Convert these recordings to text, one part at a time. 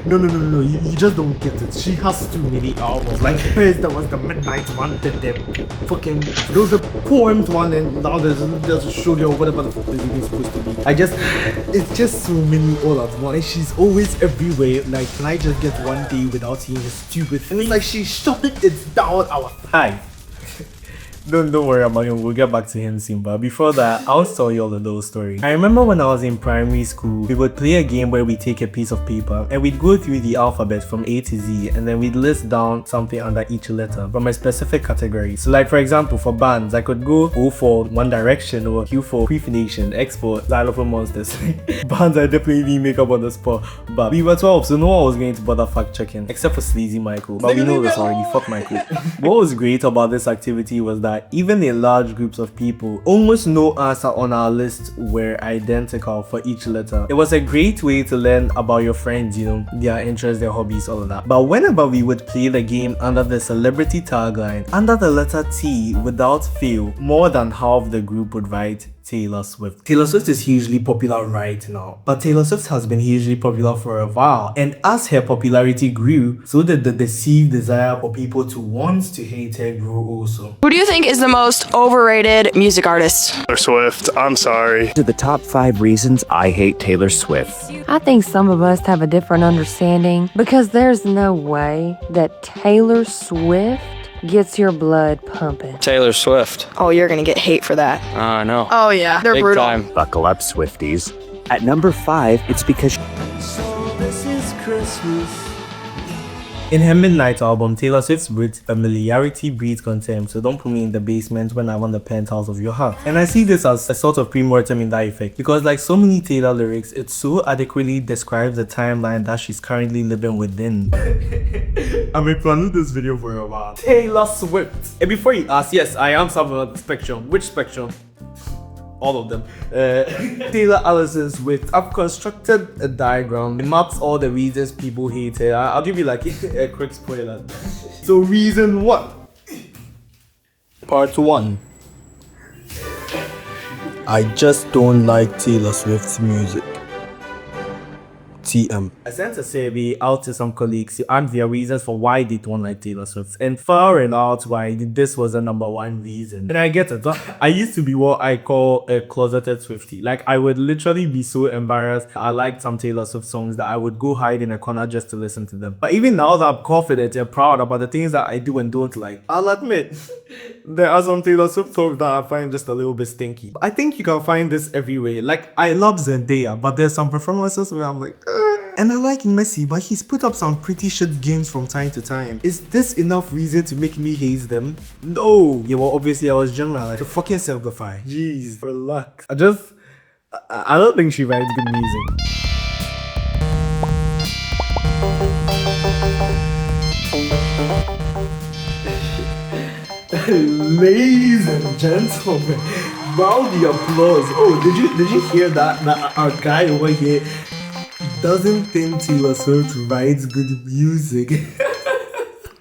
No, you just don't get it. She has too many albums. Like first there was the Midnight one, then the fucking there was a poems one, and now there's a sugar or whatever the fuck is even supposed to be. It's just so many all at once. She's always everywhere. Like, can I just get one day without seeing a stupid thing? It's like she's shoving it down our thigh. Don't worry about him, we'll get back to him soon, but before that, I'll tell you all a little story. I remember when I was in primary school, we would play a game where we take a piece of paper and we'd go through the alphabet from A to Z, and then we'd list down something under each letter from a specific category. So like for example, for bands, I could go O for One Direction, or Q for Fiifi Nation, X for Xylophone Monsters. Bands I definitely didn't make up on the spot, but we were 12, so no one was going to bother fact checking, except for Sleazy Michael. But we know this already, fuck Michael. What was great about this activity was that even in large groups of people, almost no answer on our list were identical for each letter. It was a great way to learn about your friends, you know, their interests, their hobbies, all of that. But whenever we would play the game under the celebrity tagline, under the letter T, without fail, more than half the group would write Taylor Swift. Taylor Swift is hugely popular right now, but Taylor Swift has been hugely popular for a while, and as her popularity grew, so did the perceived desire for people to want to hate her grow also. Who do you think is the most overrated music artist? Taylor Swift, I'm sorry. To the top 5 reasons I hate Taylor Swift. I think some of us have a different understanding, because there's no way that Taylor Swift gets your blood pumping. Taylor Swift. Oh, you're gonna get hate for that. I know. Oh yeah, they're Big brutal. time. Buckle up, Swifties. At number 5, it's because So this is Christmas. In her Midnight album, Taylor Swift wrote, "Familiarity breeds contempt, so don't put me in the basement when I'm on the penthouse of your heart." And I see this as a sort of pre-mortem in that effect, because like so many Taylor lyrics, it so adequately describes the timeline that she's currently living within. I may plan this video for a while. Taylor Swift. And before you ask, yes, I am somewhere on the spectrum. Which spectrum? All of them. Taylor Allison Swift. I've constructed a diagram. It maps all the reasons people hate her. I'll give you like a quick spoiler. So reason 1. Part 1. I just don't like Taylor Swift's music. TM. I sent a survey out to some colleagues to ask their reasons for why they don't like Taylor Swift, and far and out why this was the number 1 reason. And I get it. I used to be what I call a closeted Swiftie. Like, I would literally be so embarrassed I liked some Taylor Swift songs that I would go hide in a corner just to listen to them. But even now that I'm confident and proud about the things that I do and don't like, I'll admit there are some Taylor Swift songs that I find just a little bit stinky. But I think you can find this everywhere. Like, I love Zendaya, but there's some performances where I'm like, and I like Messi, but he's put up some pretty shit games from time to time. Is this enough reason to make me hate them? No. Yeah, well, obviously I was generalized. To fucking simplify. Jeez, relax. I don't think she writes good music. Ladies and gentlemen, round the applause. Oh, did you hear that? That our guy over here doesn't think Taylor Swift writes good music.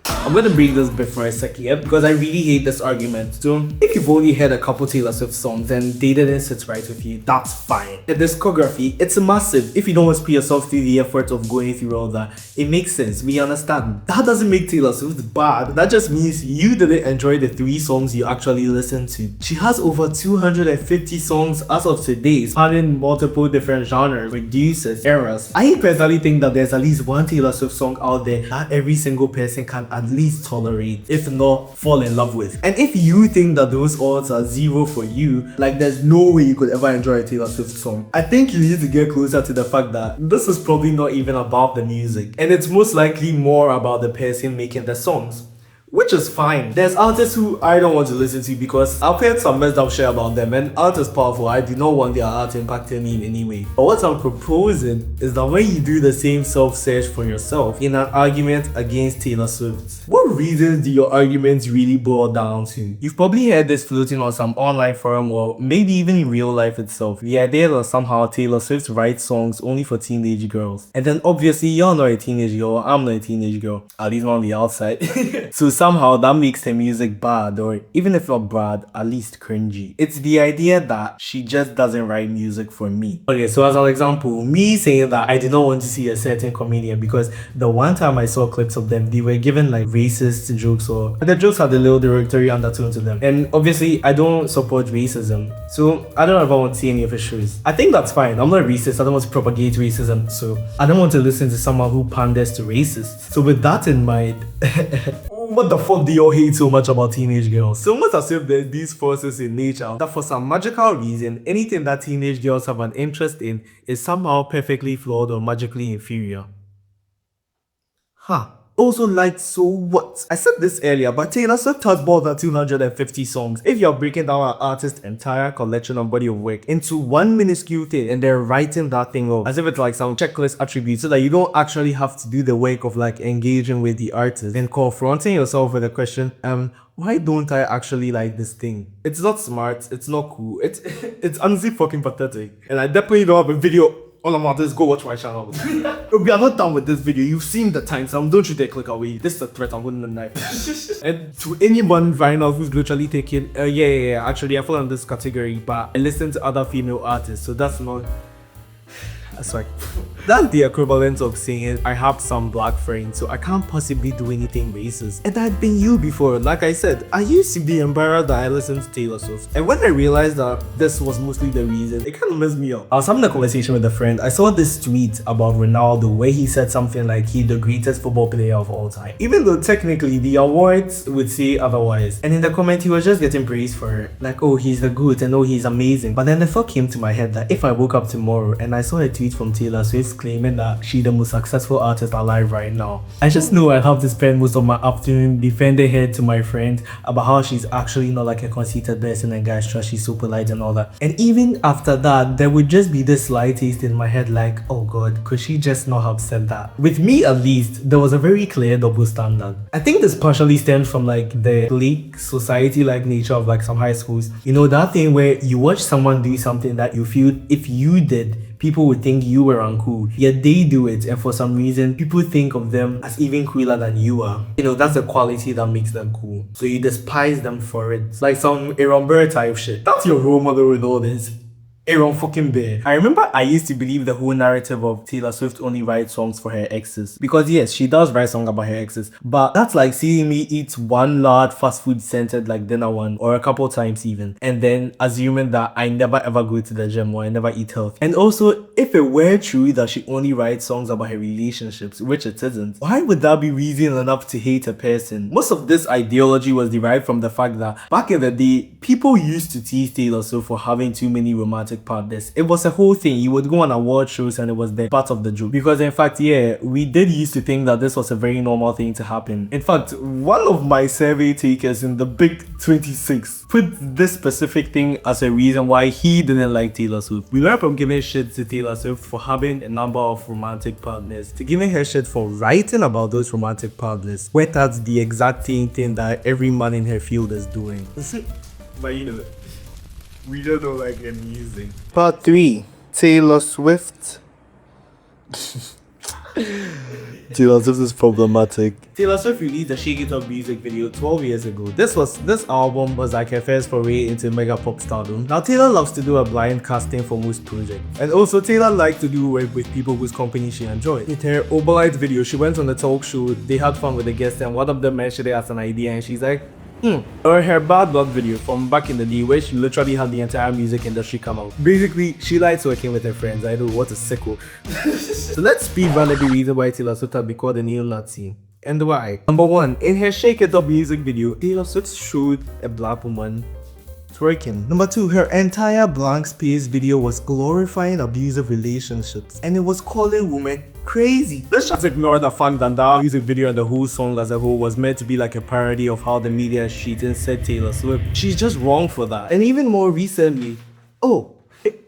I'm gonna bring this bit for a second, yeah, because I really hate this argument. So, if you've only heard a couple Taylor Swift songs and they didn't sit right with you, that's fine. The discography, it's massive. If you don't want to put yourself through the effort of going through all that, it makes sense. We understand. That doesn't make Taylor Swift bad. That just means you didn't enjoy the 3 songs you actually listened to. She has over 250 songs as of today, spanning multiple different genres, producers, eras. I personally think that there's at least one Taylor Swift song out there that every single person can at least tolerate, if not fall in love with. And if you think that those odds are 0 for you, like there's no way you could ever enjoy a Taylor Swift song, I think you need to get closer to the fact that this is probably not even about the music, and it's most likely more about the person making the songs. Which is fine. There's artists who I don't want to listen to because I've heard some messed up shit about them, and art is powerful. I do not want their art impacting me in any way. But what I'm proposing is that when you do the same self-search for yourself in an argument against Taylor Swift, what reasons do your arguments really boil down to? You've probably heard this floating on some online forum or maybe even in real life itself. The idea that somehow Taylor Swift writes songs only for teenage girls. And then obviously you're not a teenage girl, I'm not a teenage girl, at least on the outside. So somehow that makes her music bad, or even if not bad, at least cringy. It's the idea that she just doesn't write music for me. Okay, so as an example, me saying that I did not want to see a certain comedian because the one time I saw clips of them, they were given like racist jokes, or the jokes had a little derogatory undertone to them. And obviously, I don't support racism, so I don't ever want to see any of his shows. I think that's fine. I'm not racist. I don't want to propagate racism, so I don't want to listen to someone who panders to racists. So with that in mind, what the fuck do y'all hate so much about teenage girls? So much as if there's these forces in nature that for some magical reason, anything that teenage girls have an interest in is somehow perfectly flawed or magically inferior. Huh. Also, like, so what? I said this earlier, but Taylor Swift has more than 250 songs. If you're breaking down an artist's entire collection of body of work into one minuscule thing and they're writing that thing off as if it's like some checklist attribute so that you don't actually have to do the work of like engaging with the artist and confronting yourself with the question, why don't I actually like this thing? It's not smart, it's not cool, it's honestly fucking pathetic. And I definitely don't have a video all about this. Go watch my channel. We are not done with this video. You've seen the timestamp. Don't you dare click away. This is a threat. I'm holding the knife. And to anyone right now who's literally taking, yeah. Actually, I fall in this category, but I listen to other female artists, so that's not. That's like, that's the equivalent of saying I have some black friends, so I can't possibly do anything racist. And I've been you before. Like I said, I used to be embarrassed that I listened to Taylor Swift. And when I realized that this was mostly the reason, it kind of messed me up. I was having a conversation with a friend. I saw this tweet about Ronaldo where he said something like he's the greatest football player of all time. Even though technically the awards would say otherwise. And in the comment, he was just getting praised for it. Like, oh, he's the GOAT and oh, he's amazing. But then the thought came to my head that if I woke up tomorrow and I saw a tweet from Taylor Swift claiming that she's the most successful artist alive right now, I just know I have to spend most of my afternoon defending her to my friend about how she's actually not like a conceited person and guys trust she's so polite and all that. And even after that, there would just be this slight taste in my head like, oh god, could she just not have said that? With me at least, there was a very clear double standard. I think this partially stems from like the clique society like nature of like some high schools. You know, that thing where you watch someone do something that you feel if you did, people would think you were uncool, yet they do it, and for some reason people think of them as even cooler than you are. You know, that's the quality that makes them cool, so you despise them for it. Like some Aaron Burr type shit. That's your role model with all this. Aaron fucking Bear. I remember I used to believe the whole narrative of Taylor Swift only writes songs for her exes. Because yes, she does write songs about her exes. But that's like seeing me eat one large fast food scented like dinner one, or a couple times even. And then assuming that I never ever go to the gym or I never eat healthy. And also, if it were true that she only writes songs about her relationships, which it isn't, why would that be reason enough to hate a person? Most of this ideology was derived from the fact that back in the day, people used to tease Taylor Swift for having too many romantic partners. It was a whole thing. You would go on award shows and it was the part of the joke. Because in fact, yeah, we did used to think that this was a very normal thing to happen. In fact, one of my survey takers in the Big 26 put this specific thing as a reason why he didn't like Taylor Swift. We learned from giving shit to Taylor Swift for having a number of romantic partners to giving her shit for writing about those romantic partners, where that's the exact same thing that every man in her field is doing. But you know, we just don't like her music. Part 3. Taylor Swift. Taylor Swift is problematic. Taylor Swift released a Shake It Up music video 12 years ago. This album was like her first foray into mega pop stardom. Now Taylor loves to do a blind casting for most projects. And also Taylor likes to do work with people whose company she enjoys. With her Opalite video, she went on the talk show, they had fun with the guests, and one of them mentioned it as an idea and she's like, Or her Bad Blood video from back in the day where she literally had the entire music industry come out. Basically, she likes working with her friends. I know, what a sicko. So let's speed run every reason why Taylor Swift had been called a neo-Nazi. And why? Number 1, in her Shake It Up music video, Taylor Swift showed a black woman twerking. Number 2, her entire blank space video was glorifying abusive relationships and it was calling women crazy. Let's just ignore the fact that that music video and the whole song as a whole was meant to be like a parody of how the media is treating said Taylor Swift. She's just wrong for that. And even more recently,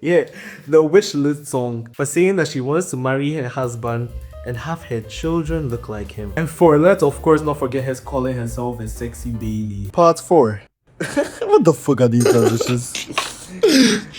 yeah, the Wish List song for saying that she wants to marry her husband and have her children look like him. And for let's of course not forget her calling herself a sexy baby. Part 4. What the fuck are these transitions?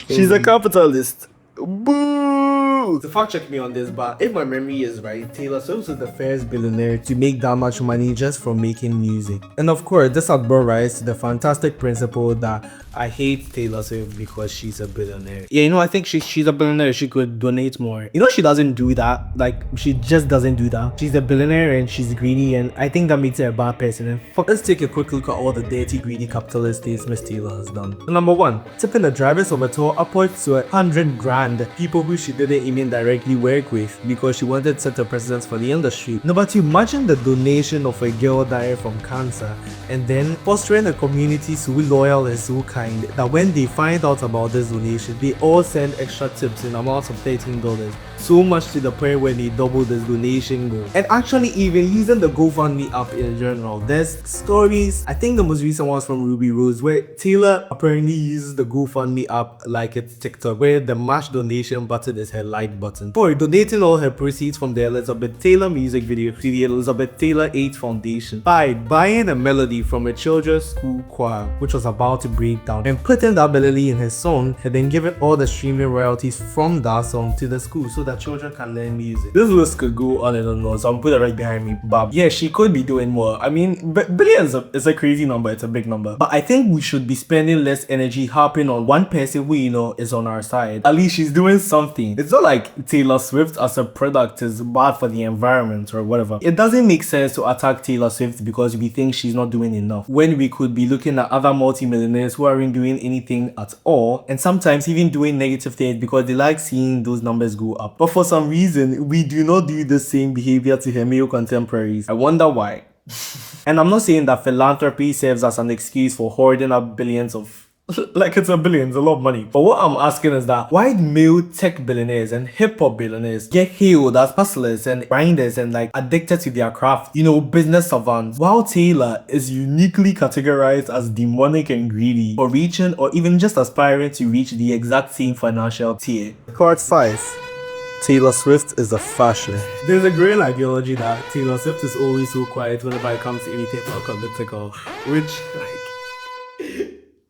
She's a capitalist. Boo! true. So fact check me on this, but if my memory is right, Taylor Swift was the first billionaire to make that much money just from making music. And of course, this had brought rise to the fantastic principle that I hate Taylor Swift because she's a billionaire. Yeah, you know, I think she's a billionaire. She could donate more. You know, she doesn't do that. Like, she just doesn't do that. She's a billionaire and she's greedy, and I think that makes her a bad person. And let's take a quick look at all the dirty, greedy capitalist things Miss Taylor has done. So number one, tipping the drivers of a tour upwards to 100 grand. People who she didn't even directly work with because she wanted to set a precedence for the industry. Number two, imagine the donation of a girl dying from cancer and then fostering a community so loyal and so kind that when they find out about this donation, they all send extra tips in amounts of $13. So much to the point where they double this donation goal. And actually even using the GoFundMe app in general. There's stories, I think the most recent one was from Ruby Rose, where Taylor apparently uses the GoFundMe app like it's TikTok, where the match donation button is her like button. For donating all her proceeds from the Elizabeth Taylor music video to the Elizabeth Taylor AIDS Foundation by buying a melody from a children's school choir which was about to break down and putting that melody in her song and then giving all the streaming royalties from that song to the school so that children can learn music. This list could go on and on, so I'm putting it right behind me, but yeah, she could be doing more. I mean, billions is a crazy number, it's a big number, but I think we should be spending less energy harping on one person who, you know, is on our side. At least she's doing something. It's not like Taylor Swift as a product is bad for the environment or whatever. It doesn't make sense to attack Taylor Swift because we think she's not doing enough, when we could be looking at other multi-millionaires who aren't doing anything at all, and sometimes even doing negative things because they like seeing those numbers go up. But for some reason, we do not do the same behavior to her male contemporaries. I wonder why. And I'm not saying that philanthropy serves as an excuse for hoarding up billions of like it's a billion, it's a lot of money. But what I'm asking is that why male tech billionaires and hip-hop billionaires get hailed as hustlers and grinders and like addicted to their craft, you know, business savants, while Taylor is uniquely categorized as demonic and greedy for reaching or even just aspiring to reach the exact same financial tier. Part 5. Taylor Swift is a fascist. There's a growing ideology that Taylor Swift is always so quiet whenever it comes to anything political, which like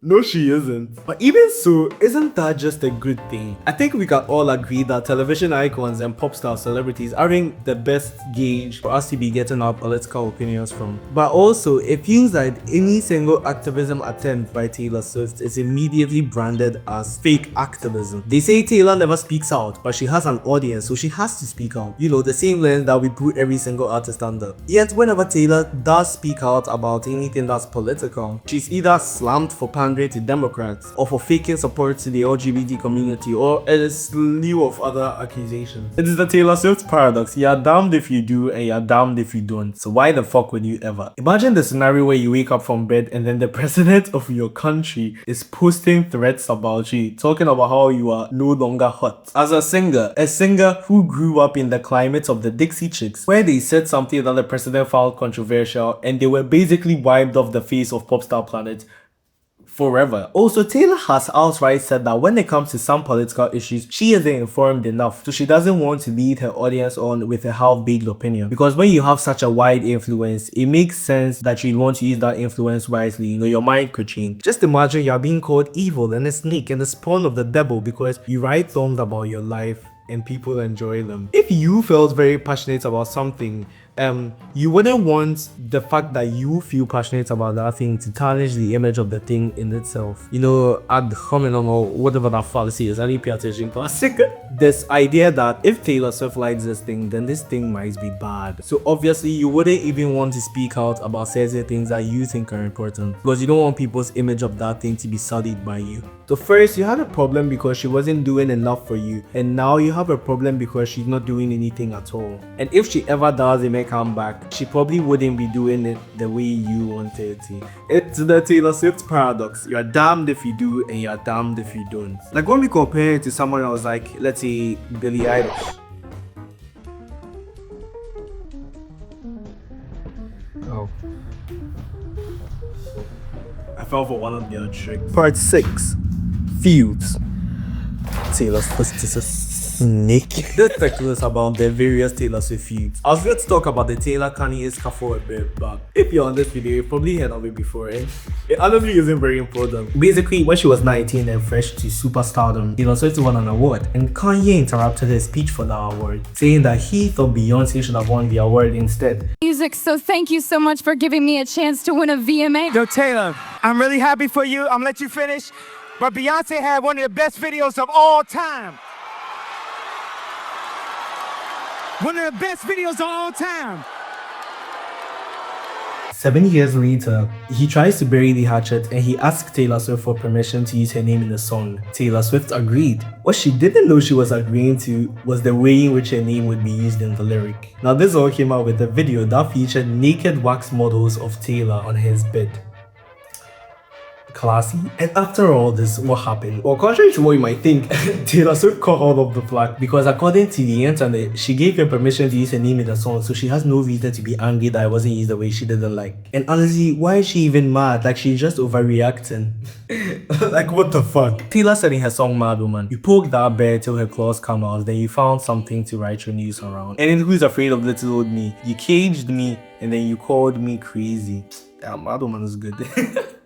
no, she isn't. But even so, isn't that just a good thing? I think we can all agree that television icons and pop star celebrities aren't the best gauge for us to be getting our political opinions from. But also, it feels like any single activism attempt by Taylor Swift is immediately branded as fake activism. They say Taylor never speaks out, but she has an audience, so she has to speak out. You know, the same lens that we put every single artist under. Yet, whenever Taylor does speak out about anything that's political, she's either slammed for to Democrats or for faking support to the LGBT community or a slew of other accusations. It is the Taylor Swift paradox. You're damned if you do and you're damned if you don't. So why the fuck would you ever? Imagine the scenario where you wake up from bed and then the president of your country is posting threats about you, talking about how you are no longer hot. As a singer who grew up in the climate of the Dixie Chicks, where they said something that the president found controversial and they were basically wiped off the face of pop star planet forever. Also, Taylor has outright said that when it comes to some political issues, she isn't informed enough, so she doesn't want to lead her audience on with a half-baked opinion. Because when you have such a wide influence, it makes sense that you want to use that influence wisely. You know, your mind could change. Just imagine you're being called evil and a snake and the spawn of the devil because you write songs about your life and people enjoy them. If you felt very passionate about something, you wouldn't want the fact that you feel passionate about that thing to tarnish the image of the thing in itself. You know, ad hominem or whatever that fallacy is. I need to pay attention to this idea that if Taylor Swift likes this thing, then this thing might be bad. So obviously you wouldn't even want to speak out about certain things that you think are important because you don't want people's image of that thing to be sullied by you. So first, you had a problem because she wasn't doing enough for you, and now you have a problem because she's not doing anything at all. And if she ever does a comeback, she probably wouldn't be doing it the way you wanted to. It's the Taylor Swift paradox. You're damned if you do and you're damned if you don't. Like when we compare it to someone else, like let's say Billie Eilish. Oh. I fell for one of the other tricks. Part 6. Fields. Taylor Swift is a naked. Let's talk to us about the various Taylor Swift feuds. I was going to talk about the Taylor Kanye Iska for a bit, but if you're on this video, you've probably heard of it before, and it honestly isn't very important. Basically, when she was 19 and fresh to superstardom, Taylor Swift won an award, and Kanye interrupted her speech for the award, saying that he thought Beyonce should have won the award instead. Music, so thank you so much for giving me a chance to win a VMA. Yo, Taylor, I'm really happy for you. I'm gonna let you finish. But Beyonce had one of the best videos of all time. One of the best videos of all time. 7 years later, he tries to bury the hatchet and he asked Taylor Swift for permission to use her name in the song. Taylor Swift agreed. What she didn't know she was agreeing to was the way in which her name would be used in the lyric. Now this all came out with a video that featured naked wax models of Taylor on his bed. Classy. And after all this, what happened? Well, contrary to what you might think, Taylor Swift caught all of the flack because according to the internet, she gave him permission to use her name in the song, so she has no reason to be angry that it wasn't used the way she didn't like. And honestly, why is she even mad? Like, she's just overreacting. Like, what the fuck? Taylor said in her song Mad Woman, "You poked that bear till her claws come out, then you found something to write your news around. And in Who's Afraid of Little Old Me, you caged me and then you called me crazy." Damn, Mad Woman is good.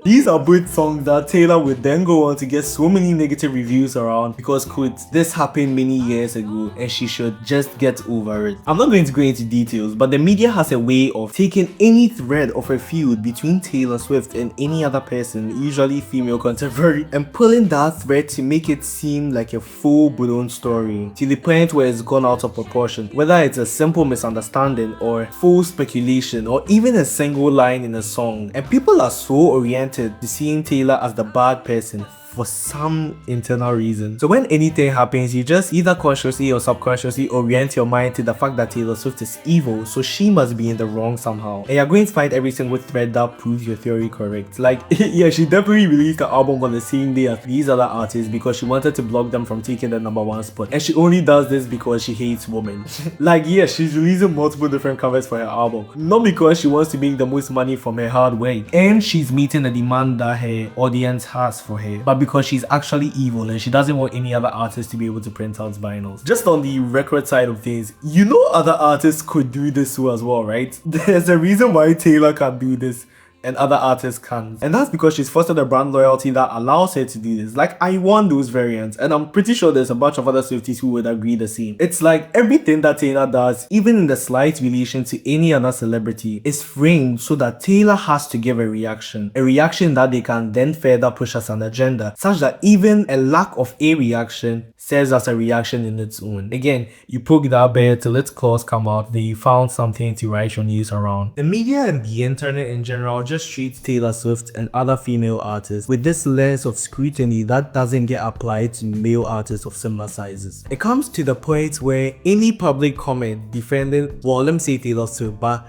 These are both songs that Taylor would then go on to get so many negative reviews around because, quote, "this happened many years ago and she should just get over it." I'm not going to go into details, but the media has a way of taking any thread of a feud between Taylor Swift and any other person, usually female contemporary, and pulling that thread to make it seem like a full-blown story, to the point where it's gone out of proportion, whether it's a simple misunderstanding or full speculation or even a single line in a song. And people are so oriented to seeing Taylor as the bad person for some internal reason. So when anything happens, you just either consciously or subconsciously orient your mind to the fact that Taylor Swift is evil, so she must be in the wrong somehow. And you're going to find every single thread that proves your theory correct. Like, yeah, she definitely released the album on the same day as these other artists because she wanted to block them from taking the #1 spot. And she only does this because she hates women. Like, yeah, she's releasing multiple different covers for her album. Not because she wants to make the most money from her hard work. And she's meeting the demand that her audience has for her. But because she's actually evil and she doesn't want any other artist to be able to print out vinyls. Just on the record side of things, you know other artists could do this too as well, right? There's a reason why Taylor can do this and other artists can't. And that's because she's fostered a brand loyalty that allows her to do this. Like, I want those variants, and I'm pretty sure there's a bunch of other Swifties who would agree the same. It's like everything that Taylor does, even in the slight relation to any other celebrity, is framed so that Taylor has to give a reaction that they can then further push as an agenda, such that even a lack of a reaction serves as a reaction in its own. Again, you poke that bear till its claws come out, then you found something to write your news around. The media and the internet in general just treats Taylor Swift and other female artists with this lens of scrutiny that doesn't get applied to male artists of similar sizes. It comes to the point where any public comment defending, well, let me say Taylor Swift, but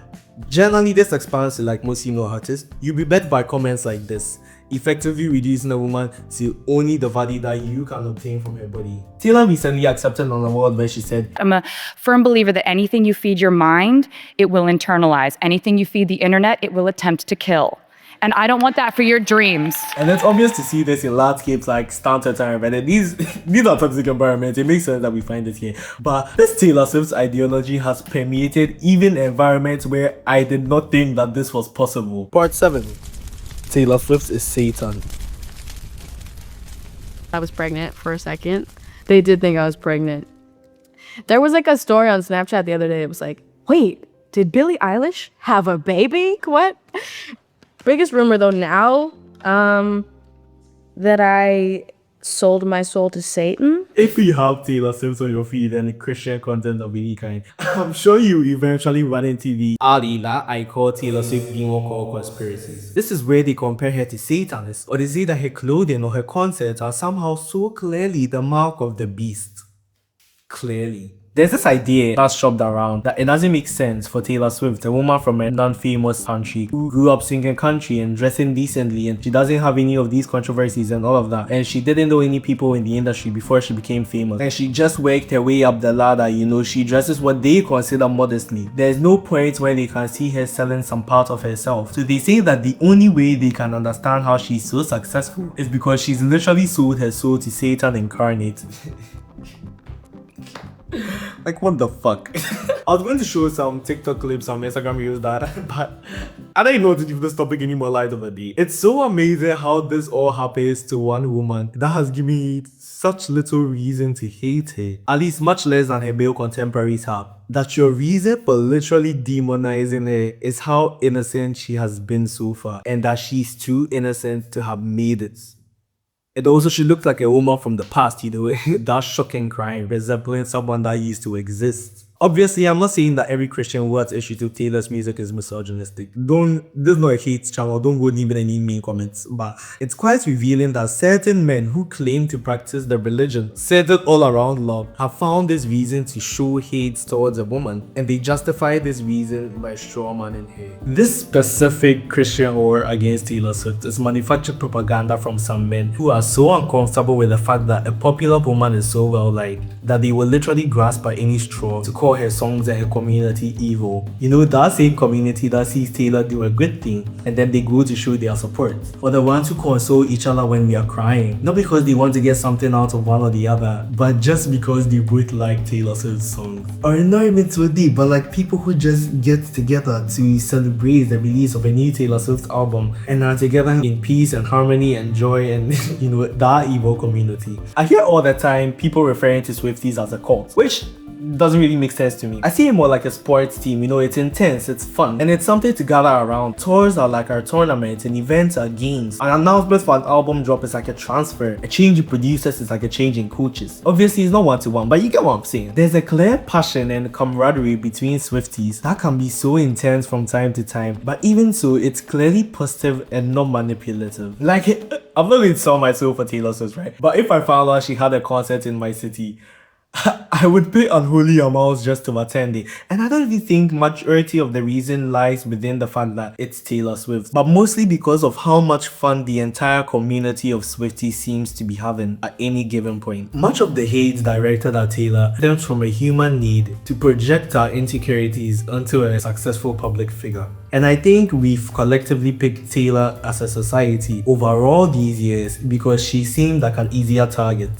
generally this expands to like most female artists, you'll be bet by comments like this, effectively reducing a woman to only the value that you can obtain from her body. Taylor recently accepted on a award where she said, "I'm a firm believer that anything you feed your mind, it will internalize. Anything you feed the internet, it will attempt to kill. And I don't want that for your dreams." And it's obvious to see this in landscapes like Stanton and Reddit. These are toxic environments. It makes sense that we find it here. But this Taylor Swift's ideology has permeated even environments where I did not think that this was possible. Part 7. Taylor Swift is Satan. I was pregnant for a second. They did think I was pregnant. There was like a story on Snapchat the other day. It was like, wait, did Billie Eilish have a baby? What? Biggest rumor though now, that I sold my soul to Satan. If you have Taylor Swift on your feed and Christian content of any kind, I'm sure you eventually run into the alley that I call Taylor Swift demon call conspiracies. This is where they compare her to Satanists, or they say that her clothing or her concerts are somehow so clearly the mark of the beast. Clearly. There's this idea that's shopped around that it doesn't make sense for Taylor Swift, a woman from a non-famous country who grew up singing country and dressing decently, and she doesn't have any of these controversies and all of that, and she didn't know any people in the industry before she became famous, and she just worked her way up the ladder, you know, she dresses what they consider modestly. There's no point where they can see her selling some part of herself. So they say that the only way they can understand how she's so successful is because she's literally sold her soul to Satan incarnate. Like, what the fuck? I was going to show some TikTok clips on Instagram reels that, but I don't know to give this topic any more light of a day. It's so amazing how this all happens to one woman that has given me such little reason to hate her. At least much less than her male contemporaries have. That your reason for literally demonizing her is how innocent she has been so far, and that she's too innocent to have made it. And also, she looked like a woman from the past, you know, that shocking crime, resembling someone that used to exist. Obviously, I'm not saying that every Christian who has issue to Taylor's music is misogynistic. This is not a hate channel, don't go leaving any mean comments. But it's quite revealing that certain men who claim to practice their religion, centered all around love, have found this reason to show hate towards a woman, and they justify this reason by strawmanning her. This specific Christian war against Taylor Swift is manufactured propaganda from some men who are so uncomfortable with the fact that a popular woman is so well liked that they will literally grasp at any straw to call her songs and her community evil. You know, that same community that sees Taylor do a good thing and then they go to show their support. Or the ones who console each other when we are crying. Not because they want to get something out of one or the other, but just because they both like Taylor Swift's songs. Or not even so deep, but like people who just get together to celebrate the release of a new Taylor Swift album and are together in peace and harmony and joy and, you know, that evil community. I hear all the time people referring to Swifties as a cult, which doesn't really make sense to me. I see it more like a sports team, you know, it's intense, it's fun, and it's something to gather around. Tours are like our tournaments, and events are games. An announcement for an album drop is like a transfer. A change in producers is like a change in coaches. Obviously, it's not one-to-one, but you get what I'm saying. There's a clear passion and camaraderie between Swifties that can be so intense from time to time, but even so, it's clearly positive and not manipulative. Like, I've not really sold my soul for Taylor Swift, right? But if I found out she had a concert in my city, I would pay unholy amounts just to attend it. And I don't even think majority of the reason lies within the fact that it's Taylor Swift, but mostly because of how much fun the entire community of Swifties seems to be having at any given point. Much of the hate directed at Taylor stems from a human need to project our insecurities onto a successful public figure. And I think we've collectively picked Taylor as a society over all these years because she seemed like an easier target.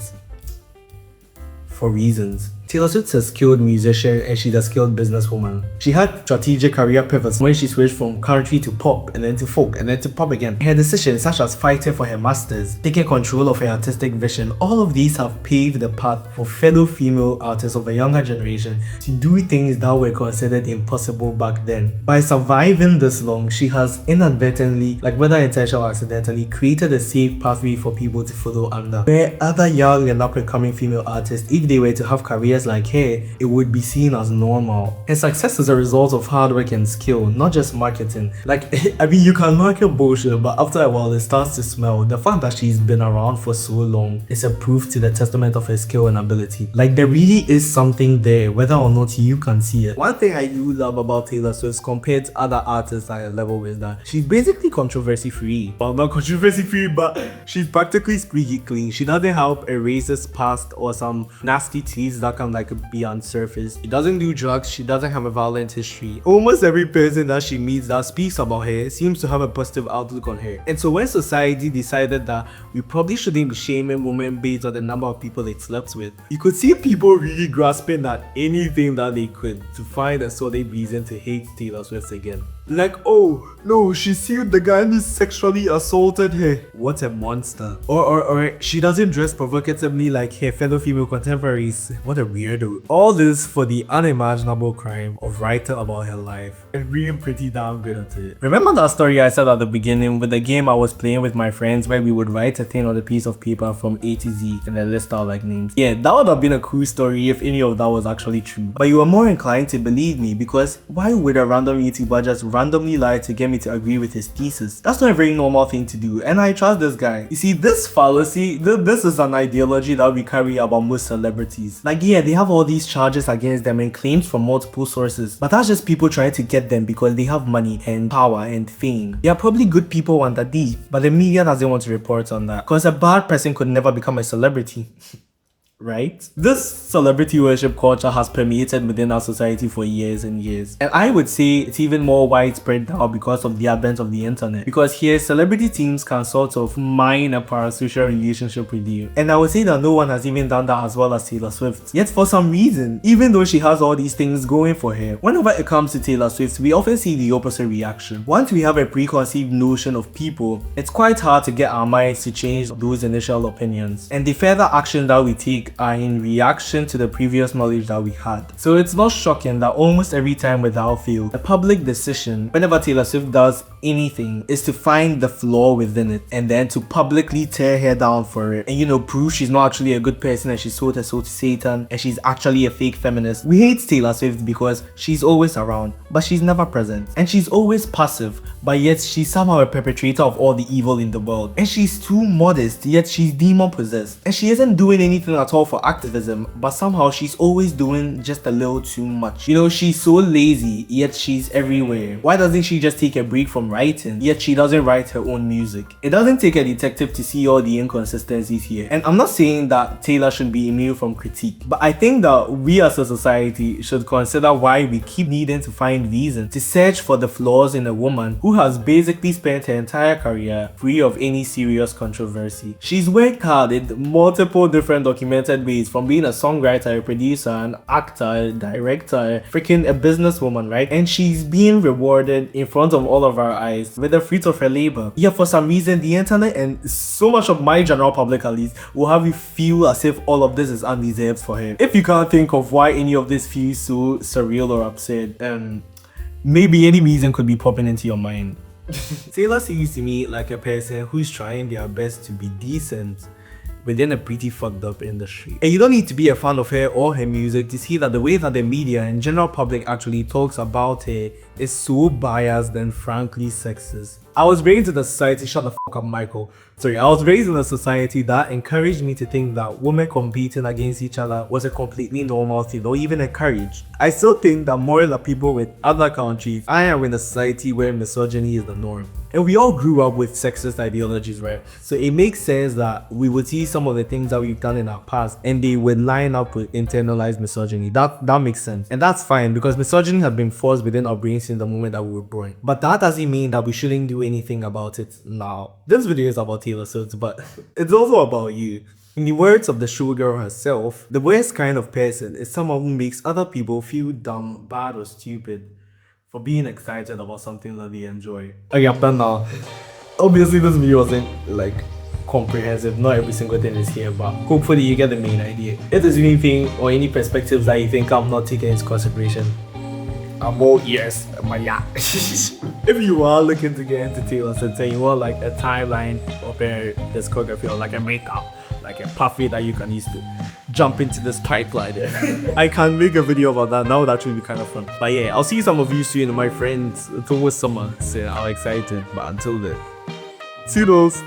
For reasons. Taylor Swift's a skilled musician and she's a skilled businesswoman. She had strategic career pivots when she switched from country to pop and then to folk and then to pop again. Her decisions such as fighting for her masters, taking control of her artistic vision, all of these have paved the path for fellow female artists of a younger generation to do things that were considered impossible back then. By surviving this long, she has inadvertently, like whether intentionally or accidentally, created a safe pathway for people to follow under, where other young and up-and-coming female artists, if they were to have careers like her, it would be seen as normal. Her success is a result of hard work and skill, not just marketing. Like, I mean, you can market bullshit, but after a while it starts to smell. The fact that she's been around for so long is a proof to the testament of her skill and ability. Like, there really is something there, whether or not you can see it. One thing I do love about Taylor Swift compared to other artists at a level is that she's basically controversy free. Well, not controversy free, but she's practically squeaky clean. She doesn't have a racist past or some nasty tease that can like be unsurfaced. She doesn't do drugs, she doesn't have a violent history. Almost every person that she meets that speaks about her seems to have a positive outlook on her. And so when society decided that we probably shouldn't be shaming women based on the number of people they slept with, you could see people really grasping at anything that they could to find a solid reason to hate Taylor Swift again. Like, oh no, she sued the guy who sexually assaulted her. What a monster. Or she doesn't dress provocatively like her fellow female contemporaries. What a weirdo. All this for the unimaginable crime of writing about her life and being pretty damn good at it. Remember that story I said at the beginning with the game I was playing with my friends where we would write a thing on a piece of paper from A to Z and then list out like names? Yeah, that would have been a cool story if any of that was actually true. But you were more inclined to believe me because why would a random YouTuber just randomly lie to get me to agree with his thesis? That's not a very normal thing to do, and I trust this guy. You see, this fallacy, this is an ideology that we carry about most celebrities. Like, yeah, they have all these charges against them and claims from multiple sources, but that's just people trying to get them because they have money and power and fame. They are probably good people underneath, but the media doesn't want to report on that because a bad person could never become a celebrity. right? This celebrity worship culture has permeated within our society for years and years. And I would say it's even more widespread now because of the advent of the internet. Because here, celebrity teams can sort of mine a parasocial relationship with you. And I would say that no one has even done that as well as Taylor Swift. Yet for some reason, even though she has all these things going for her, whenever it comes to Taylor Swift, we often see the opposite reaction. Once we have a preconceived notion of people, it's quite hard to get our minds to change those initial opinions. And the further action that we take are in reaction to the previous knowledge that we had. So it's not shocking that almost every time without fail, the public decision whenever Taylor Swift does anything is to find the flaw within it and then to publicly tear her down for it and, you know, prove she's not actually a good person and she sold her soul to Satan and she's actually a fake feminist. We hate Taylor Swift because she's always around but she's never present, and she's always passive but yet she's somehow a perpetrator of all the evil in the world, and she's too modest yet she's demon possessed, and she isn't doing anything at all for activism but somehow she's always doing just a little too much. You know, she's so lazy yet she's everywhere. Why doesn't she just take a break from writing? Yet she doesn't write her own music. It doesn't take a detective to see all the inconsistencies here. And I'm not saying that Taylor should be immune from critique, but I think that we as a society should consider why we keep needing to find reason to search for the flaws in a woman who has basically spent her entire career free of any serious controversy. She's worked hard in multiple different documented ways, from being a songwriter, a producer, an actor, a director, freaking a businesswoman, right? And she's being rewarded in front of all of our eyes with the fruit of her labor. Yet for some reason, the internet and so much of my general public at least will have you feel as if all of this is undeserved for her. If you can't think of why any of this feels so surreal or absurd, maybe any reason could be popping into your mind. Taylor seems to me like a person who's trying their best to be decent within a pretty fucked up industry. And you don't need to be a fan of her or her music to see that the way that the media and general public actually talks about her is so biased and frankly sexist. I was raised in a society, shut the fuck up Michael. Sorry, I was raised in a society that encouraged me to think that women competing against each other was a completely normal thing or even encouraged. I still think that more than people with other countries, I am in a society where misogyny is the norm. And we all grew up with sexist ideologies, right? So it makes sense that we would see some of the things that we've done in our past and they would line up with internalized misogyny. That makes sense. And that's fine because misogyny has been forced within our brains since the moment that we were born. But that doesn't mean that we shouldn't do anything about it now. This video is about Taylor Swift, but it's also about you. In the words of the showgirl herself, the worst kind of person is someone who makes other people feel dumb, bad, or stupid for being excited about something that they enjoy. Okay, I'm done now. Obviously, this video wasn't like comprehensive. Not every single thing is here, but hopefully you get the main idea. If there's anything or any perspectives that you think I'm not taking into consideration, I'm all ears, but yeah. If you are looking to get into Taylor Swift and you want like a timeline of her discography or like a makeup, like a pathway that you can use to jump into this pipeline, I can make a video about that. Now that would be kind of fun. But yeah, I'll see some of you soon, my friends. It's almost summer, so I'm excited. But until then, toodles.